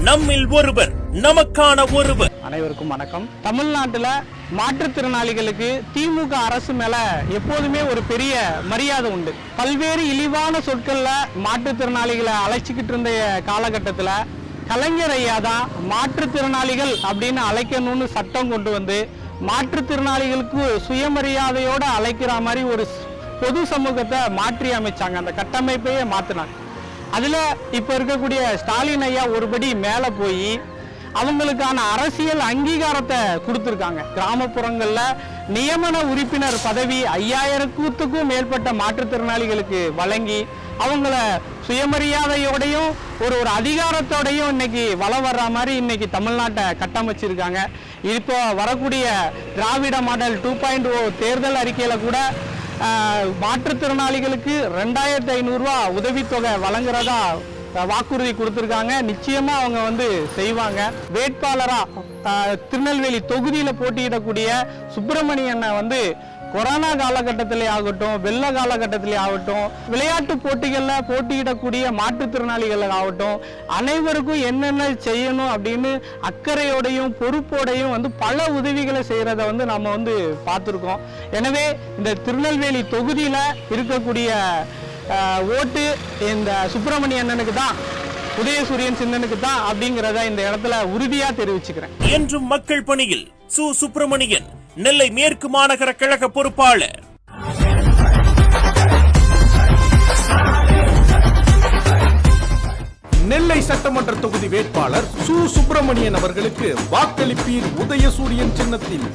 நம்மில் ஒருவர், நமக்கான ஒருவர். அனைவருக்கும் வணக்கம். தமிழ்நாட்டுல மாற்றுத்திறனாளிகளுக்கு திமுக அரசு மேல எப்போதுமே ஒரு பெரிய மரியாதை உண்டு. பல்வேறு இழிவான சொற்கள்ல மாற்றுத்திறனாளிகளை அழைச்சிக்கிட்டு இருந்த காலகட்டத்துல கலைஞர் ஐயா தான் மாற்றுத்திறனாளிகள் அப்படின்னு அழைக்கணும்னு சட்டம் கொண்டு வந்து மாற்றுத்திறனாளிகளுக்கு சுயமரியாதையோட அழைக்கிற மாதிரி ஒரு பொது சமூகத்தை மாற்றி அமைச்சாங்க. அந்த கட்டமைப்பையே மாத்தினாங்க. அதுல இப்ப இருக்கக்கூடிய ஸ்டாலின் ஐயா ஒருபடி மேல போய் அவங்களுக்கான அரசியல் அங்கீகாரத்தை கொடுத்திருக்காங்க. கிராமப்புறங்கள்ல நியமன உறுப்பினர் பதவி 5000க்கும் மேற்பட்ட மாற்றுத்திறனாளிகளுக்கு வழங்கி அவங்கள சுயமரியாதையோடையும் ஒரு அதிகாரத்தோடையும் இன்னைக்கு வளம் வர்ற மாதிரி இன்னைக்கு தமிழ்நாட்டை கட்டமைச்சிருக்காங்க. இப்போ வரக்கூடிய திராவிட மாடல் 2.0 தேர்தல் அறிக்கையில கூட மாற்றுத்திறனாளிகளுக்கு 2500 ரூபா உதவித்தொகை வழங்குறதா வாக்குறுதி கொடுத்திருக்காங்க. நிச்சயமா அவங்க செய்வாங்க. வேட்பாளரா திருநெல்வேலி தொகுதியில போட்டியிடக்கூடிய சுப்பிரமணியனை கொரோனா காலகட்டத்திலே ஆகட்டும், வெள்ள காலகட்டத்திலே ஆகட்டும், விளையாட்டு போட்டிகளில் போட்டியிடக்கூடிய மாற்றுத்திறனாளிகள் ஆகட்டும், அனைவருக்கும் என்னென்ன செய்யணும் அப்படின்னு அக்கறையோடையும் பொறுப்போடையும் பல உதவிகளை செய்யறத நம்ம பார்த்துருக்கோம். எனவே இந்த திருநெல்வேலி தொகுதியில இருக்கக்கூடிய ஓட்டு இந்த சுப்பிரமணிய அண்ணனுக்கு தான், உதயசூரியன் சின்னனுக்கு தான் அப்படிங்கிறத இந்த இடத்துல உறுதியா தெரிவிச்சுக்கிறேன். என்றும் மக்கள் பணியில் சு. சுப்பிரமணியன், நெல்லை மேற்கு மாநகர கழக பொறுப்பாளர். நெல்லை சட்டமன்ற தொகுதி வேட்பாளர் சு. சுப்பிரமணியன் அவர்களுக்கு வாக்களிப்பீர் உதயசூரியன் சின்னத்தில்.